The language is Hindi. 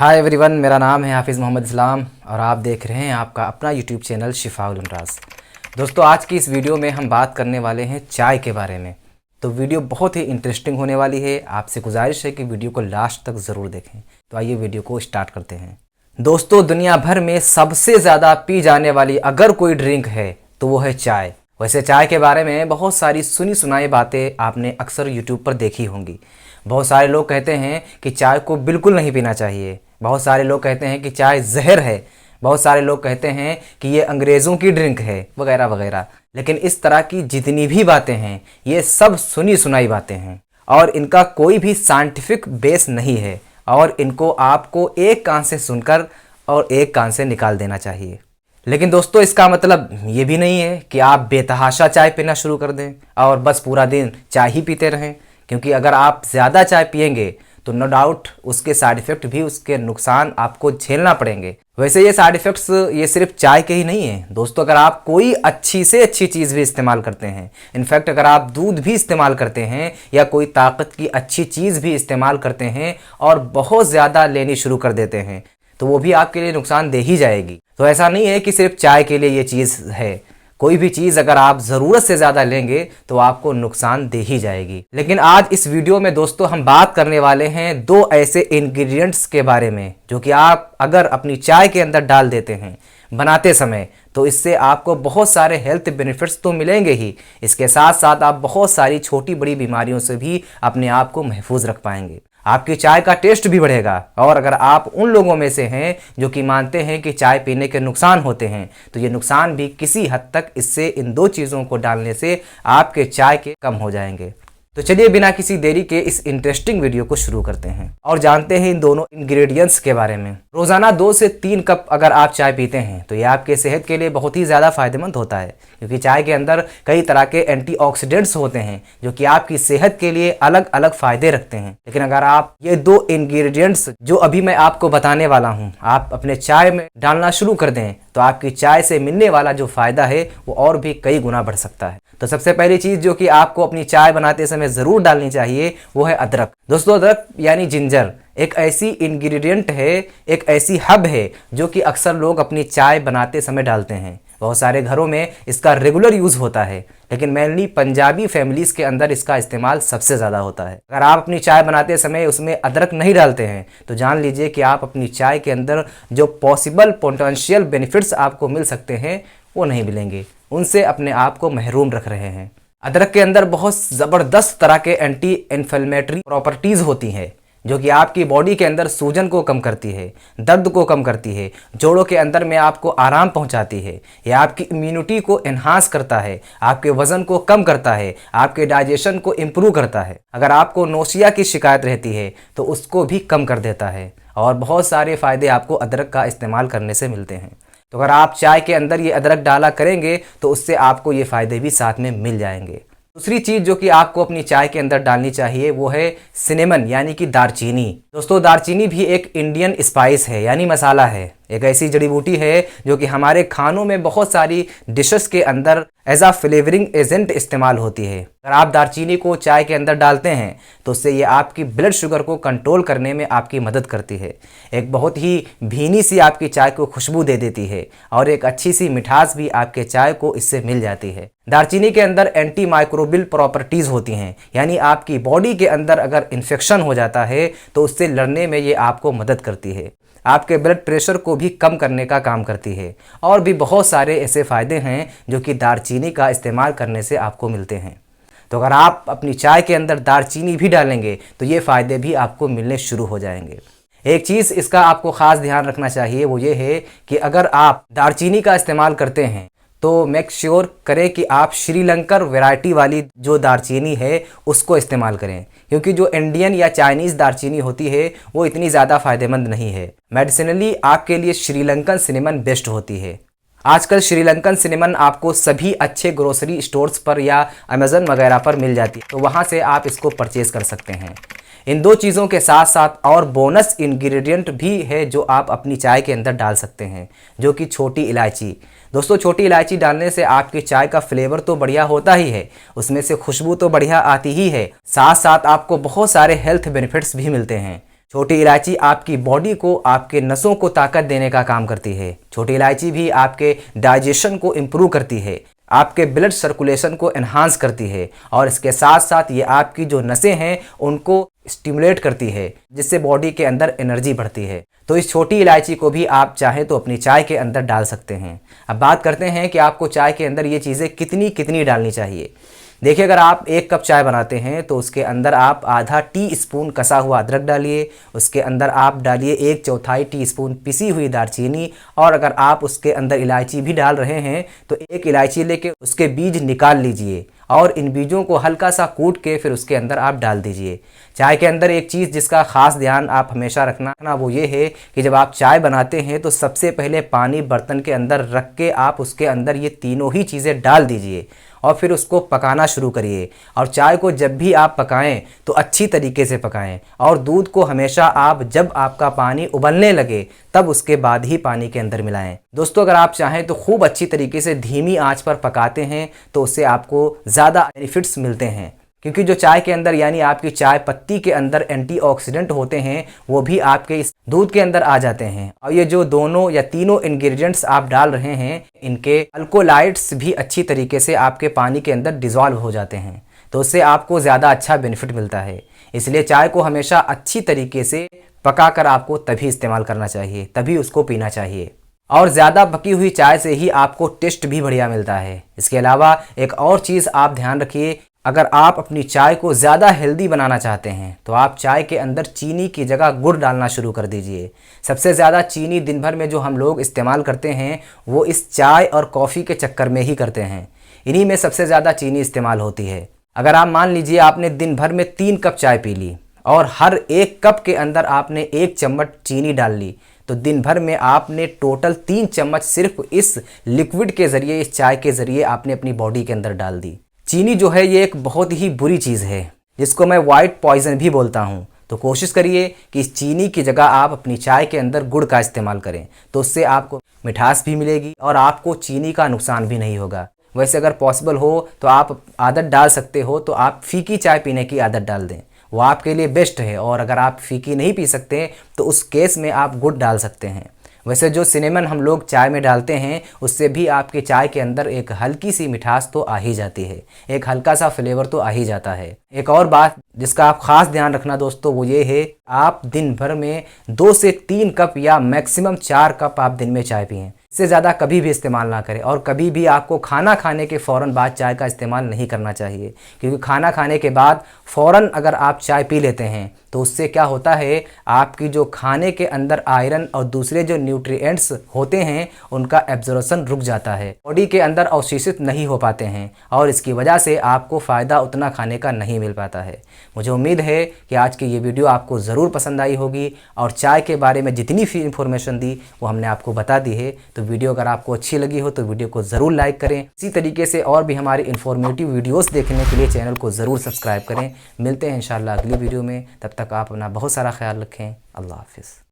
हाय एवरीवन, मेरा नाम है हाफिज़ मोहम्मद इस्लाम और आप देख रहे हैं आपका अपना यूट्यूब चैनल शिफाउल अमराज। दोस्तों, आज की इस वीडियो में हम बात करने वाले हैं चाय के बारे में। तो वीडियो बहुत ही इंटरेस्टिंग होने वाली है। आपसे गुजारिश है कि वीडियो को लास्ट तक ज़रूर देखें। तो आइए वीडियो को स्टार्ट करते हैं। दोस्तों, दुनिया भर में सबसे ज़्यादा पी जाने वाली अगर कोई ड्रिंक है तो वो है चाय। वैसे चाय के बारे में बहुत सारी सुनी सुनाई बातें आपने अक्सर यूट्यूब पर देखी होंगी। बहुत सारे लोग कहते हैं कि चाय को बिल्कुल नहीं पीना चाहिए। बहुत सारे लोग कहते हैं कि चाय जहर है। बहुत सारे लोग कहते हैं कि ये अंग्रेज़ों की ड्रिंक है, वगैरह वगैरह। लेकिन इस तरह की जितनी भी बातें हैं ये सब सुनी सुनाई बातें हैं और इनका कोई भी साइंटिफिक बेस नहीं है और इनको आपको एक कान से सुनकर और एक कान से निकाल देना चाहिए। लेकिन दोस्तों, इसका मतलब ये भी नहीं है कि आप बेतहाशा चाय पीना शुरू कर दें और बस पूरा दिन चाय ही पीते रहें, क्योंकि अगर आप ज़्यादा चाय पिएंगे तो नो डाउट उसके साइड इफ़ेक्ट भी, उसके नुकसान आपको झेलना पड़ेंगे। वैसे ये साइड इफ़ेक्ट्स ये सिर्फ चाय के ही नहीं हैं दोस्तों। अगर आप कोई अच्छी से अच्छी चीज़ भी इस्तेमाल करते हैं, इनफैक्ट अगर आप दूध भी इस्तेमाल करते हैं या कोई ताकत की अच्छी चीज़ भी इस्तेमाल करते हैं और बहुत ज़्यादा लेनी शुरू कर देते हैं, तो वो भी आपके लिए नुकसान दे ही जाएगी। तो ऐसा नहीं है कि सिर्फ चाय के लिए ये चीज़ है। कोई भी चीज़ अगर आप ज़रूरत से ज़्यादा लेंगे तो आपको नुकसान दे ही जाएगी। लेकिन आज इस वीडियो में दोस्तों हम बात करने वाले हैं दो ऐसे इंग्रेडिएंट्स के बारे में जो कि आप अगर अपनी चाय के अंदर डाल देते हैं बनाते समय, तो इससे आपको बहुत सारे हेल्थ बेनिफिट्स तो मिलेंगे ही, इसके साथ साथ आप बहुत सारी छोटी बड़ी बीमारियों से भी अपने आप को महफूज रख पाएंगे। आपकी चाय का टेस्ट भी बढ़ेगा। और अगर आप उन लोगों में से हैं जो कि मानते हैं कि चाय पीने के नुकसान होते हैं, तो ये नुकसान भी किसी हद तक इससे, इन दो चीज़ों को डालने से आपके चाय के कम हो जाएंगे। तो चलिए बिना किसी देरी के इस इंटरेस्टिंग वीडियो को शुरू करते हैं और जानते हैं इन दोनों इंग्रेडिएंट्स के बारे में। रोज़ाना 2 से 3 कप अगर आप चाय पीते हैं तो ये आपके सेहत के लिए बहुत ही ज़्यादा फायदेमंद होता है, क्योंकि चाय के अंदर कई तरह के एंटीऑक्सीडेंट्स होते हैं जो कि आपकी सेहत के लिए अलग अलग फ़ायदे रखते हैं। लेकिन अगर आप ये 2 इंग्रेडिएंट्स जो अभी मैं आपको बताने वाला हूँ आप अपने चाय में डालना शुरू कर दें, तो आपकी चाय से मिलने वाला जो फ़ायदा है वो और भी कई गुना बढ़ सकता है। तो सबसे पहली चीज़ जो कि आपको अपनी चाय बनाते समय ज़रूर डालनी चाहिए वो है अदरक। दोस्तों, अदरक यानी जिंजर एक ऐसी इंग्रेडिएंट है, एक ऐसी हब है जो कि अक्सर लोग अपनी चाय बनाते समय डालते हैं। बहुत सारे घरों में इसका रेगुलर यूज़ होता है, लेकिन मेनली पंजाबी फैमिलीज़ के अंदर इसका इस्तेमाल सबसे ज़्यादा होता है। अगर आप अपनी चाय बनाते समय उसमें अदरक नहीं डालते हैं तो जान लीजिए कि आप अपनी चाय के अंदर जो पॉसिबल पोटेंशियल बेनिफिट्स आपको मिल सकते हैं वो नहीं मिलेंगे, उनसे अपने आप को महरूम रख रहे हैं। अदरक के अंदर बहुत ज़बरदस्त तरह के एंटी इन्फ्लेमेटरी प्रॉपर्टीज़ होती हैं जो कि आपकी बॉडी के अंदर सूजन को कम करती है, दर्द को कम करती है, जोड़ों के अंदर में आपको आराम पहुंचाती है, यह आपकी इम्यूनिटी को एनहांस करता है, आपके वज़न को कम करता है, आपके डाइजेशन को इम्प्रूव करता है। अगर आपको नोसिया की शिकायत रहती है तो उसको भी कम कर देता है और बहुत सारे फ़ायदे आपको अदरक का इस्तेमाल करने से मिलते हैं। तो अगर आप चाय के अंदर ये अदरक डाला करेंगे तो उससे आपको ये फ़ायदे भी साथ में मिल जाएंगे। दूसरी चीज़ जो कि आपको अपनी चाय के अंदर डालनी चाहिए वो है सिनेमन यानी कि दालचीनी। दोस्तों, दालचीनी भी एक इंडियन स्पाइस है यानी मसाला है, एक ऐसी जड़ी बूटी है जो कि हमारे खानों में बहुत सारी डिशेस के अंदर एज आ फ्लेवरिंग एजेंट इस्तेमाल होती है। अगर आप दालचीनी को चाय के अंदर डालते हैं तो उससे ये आपकी ब्लड शुगर को कंट्रोल करने में आपकी मदद करती है। एक बहुत ही भीनी सी आपकी चाय को खुशबू दे देती है और एक अच्छी सी मिठास भी आपके चाय को इससे मिल जाती है। दालचीनी के अंदर एंटी माइक्रोबियल प्रॉपर्टीज़ होती हैं, यानी आपकी बॉडी के अंदर अगर इन्फेक्शन हो जाता है तो उससे लड़ने में ये आपको मदद करती है, आपके ब्लड प्रेशर को भी कम करने का काम करती है और भी बहुत सारे ऐसे फ़ायदे हैं जो कि दालचीनी का इस्तेमाल करने से आपको मिलते हैं। तो अगर आप अपनी चाय के अंदर दालचीनी भी डालेंगे तो ये फ़ायदे भी आपको मिलने शुरू हो जाएंगे। एक चीज़ इसका आपको ख़ास ध्यान रखना चाहिए वो ये है कि अगर आप दालचीनी का इस्तेमाल करते हैं तो मेक श्योर करें कि आप श्रीलंकर वैरायटी वाली जो दालचीनी है उसको इस्तेमाल करें, क्योंकि जो इंडियन या चाइनीज़ दालचीनी होती है वो इतनी ज़्यादा फ़ायदेमंद नहीं है। मेडिसिनली आपके लिए श्रीलंकन सिनेमन बेस्ट होती है। आजकल श्रीलंकन सिनेमन आपको सभी अच्छे ग्रोसरी स्टोर्स पर या अमेज़न वगैरह पर मिल जाती है, तो वहाँ से आप इसको परचेज़ कर सकते हैं। इन दो चीज़ों के साथ साथ और बोनस इंग्रेडिएंट भी है जो आप अपनी चाय के अंदर डाल सकते हैं, जो कि छोटी इलायची। दोस्तों, छोटी इलायची डालने से आपकी चाय का फ्लेवर तो बढ़िया होता ही है, उसमें से खुशबू तो बढ़िया आती ही है, साथ साथ आपको बहुत सारे हेल्थ बेनिफिट्स भी मिलते हैं। छोटी इलायची आपकी बॉडी को, आपके नसों को ताकत देने का काम करती है। छोटी इलायची भी आपके डाइजेशन को इम्प्रूव करती है, आपके ब्लड सर्कुलेशन को एनहांस करती है और इसके साथ साथ ये आपकी जो नसें हैं उनको स्टिमुलेट करती है, जिससे बॉडी के अंदर एनर्जी बढ़ती है। तो इस छोटी इलायची को भी आप चाहें तो अपनी चाय के अंदर डाल सकते हैं। अब बात करते हैं कि आपको चाय के अंदर ये चीज़ें कितनी कितनी डालनी चाहिए। देखिए, अगर आप 1 कप चाय बनाते हैं तो उसके अंदर आप आधा टी स्पून कसा हुआ अदरक डालिए, उसके अंदर आप डालिए 1/4 टीस्पून पिसी हुई दालचीनी, और अगर आप उसके अंदर इलायची भी डाल रहे हैं तो 1 इलायची लेके उसके बीज निकाल लीजिए और इन बीजों को हल्का सा कूट के फिर उसके अंदर आप डाल दीजिए। चाय के अंदर एक चीज़ जिसका ख़ास ध्यान आप हमेशा रखना वो ये है कि जब आप चाय बनाते हैं तो सबसे पहले पानी बर्तन के अंदर रख के आप उसके अंदर ये तीनों ही चीज़ें डाल दीजिए और फिर उसको पकाना शुरू करिए। और चाय को जब भी आप पकाएं तो अच्छी तरीके से पकाएं और दूध को हमेशा आप जब आपका पानी उबलने लगे तब उसके बाद ही पानी के अंदर मिलाएं। दोस्तों, अगर आप चाहें तो खूब अच्छी तरीके से धीमी आंच पर पकाते हैं तो उससे आपको ज़्यादा बेनिफिट्स मिलते हैं, क्योंकि जो चाय के अंदर यानी आपकी चाय पत्ती के अंदर एंटीऑक्सीडेंट होते हैं वो भी आपके इस दूध के अंदर आ जाते हैं। और ये जो दोनों या तीनों इंग्रेडिएंट्स आप डाल रहे हैं इनके अल्कोलाइड्स भी अच्छी तरीके से आपके पानी के अंदर डिज़ोल्व हो जाते हैं, तो उससे आपको ज़्यादा अच्छा बेनिफिट मिलता है। इसलिए चाय को हमेशा अच्छी तरीके से पकाकर आपको तभी इस्तेमाल करना चाहिए, तभी उसको पीना चाहिए। और ज़्यादा पकी हुई चाय से ही आपको टेस्ट भी बढ़िया मिलता है। इसके अलावा एक और चीज़ आप ध्यान रखिए, अगर आप अपनी चाय को ज़्यादा हेल्दी बनाना चाहते हैं तो आप चाय के अंदर चीनी की जगह गुड़ डालना शुरू कर दीजिए। सबसे ज़्यादा चीनी दिन भर में जो हम लोग इस्तेमाल करते हैं वो इस चाय और कॉफ़ी के चक्कर में ही करते हैं, इन्हीं में सबसे ज़्यादा चीनी इस्तेमाल होती है। अगर आप मान लीजिए आपने दिन भर में 3 कप चाय पी ली और हर 1 कप के अंदर आपने 1 चम्मच चीनी डाल ली, तो दिन भर में आपने टोटल 3 चम्मच सिर्फ इस लिक्विड के ज़रिए, इस चाय के ज़रिए आपने अपनी बॉडी के अंदर डाल दी। चीनी जो है ये एक बहुत ही बुरी चीज़ है जिसको मैं वाइट पॉइजन भी बोलता हूँ। तो कोशिश करिए कि इस चीनी की जगह आप अपनी चाय के अंदर गुड़ का इस्तेमाल करें, तो उससे आपको मिठास भी मिलेगी और आपको चीनी का नुकसान भी नहीं होगा। वैसे अगर पॉसिबल हो तो आप आदत डाल सकते हो तो आप फीकी चाय पीने की आदत डाल दें, वो आपके लिए बेस्ट है। और अगर आप फीकी नहीं पी सकते तो उस केस में आप गुड़ डाल सकते हैं। वैसे जो सिनेमन हम लोग चाय में डालते हैं उससे भी आपके चाय के अंदर एक हल्की सी मिठास तो आ ही जाती है, एक हल्का सा फ्लेवर तो आ ही जाता है। एक और बात जिसका आप ख़ास ध्यान रखना दोस्तों वो ये है, आप दिन भर में 2 से 3 कप या मैक्सिमम 4 कप आप दिन में चाय पिएं। इससे ज़्यादा कभी भी इस्तेमाल ना करें। और कभी भी आपको खाना खाने के फ़ौरन बाद चाय का इस्तेमाल नहीं करना चाहिए, क्योंकि खाना खाने के बाद फ़ौरन अगर आप चाय पी लेते हैं तो उससे क्या होता है, आपकी जो खाने के अंदर आयरन और दूसरे जो न्यूट्रिएंट्स होते हैं उनका एब्जॉर्प्शन रुक जाता है, बॉडी के अंदर अवशोषित नहीं हो पाते हैं और इसकी वजह से आपको फ़ायदा उतना खाने का नहीं मिल पाता है। मुझे उम्मीद है कि आज की ये वीडियो आपको ज़रूर पसंद आई होगी और चाय के बारे में जितनी भी इंफॉर्मेशन दी वो हमने आपको बता दी है। तो वीडियो अगर आपको अच्छी लगी हो तो वीडियो को ज़रूर लाइक करें। इसी तरीके से और भी हमारी इन्फॉर्मेटिव वीडियोस देखने के लिए चैनल को ज़रूर सब्सक्राइब करें। मिलते हैं इंशाल्लाह अगली वीडियो में, तब तक आप अपना बहुत सारा ख्याल रखें। अल्लाह हाफ़िज़।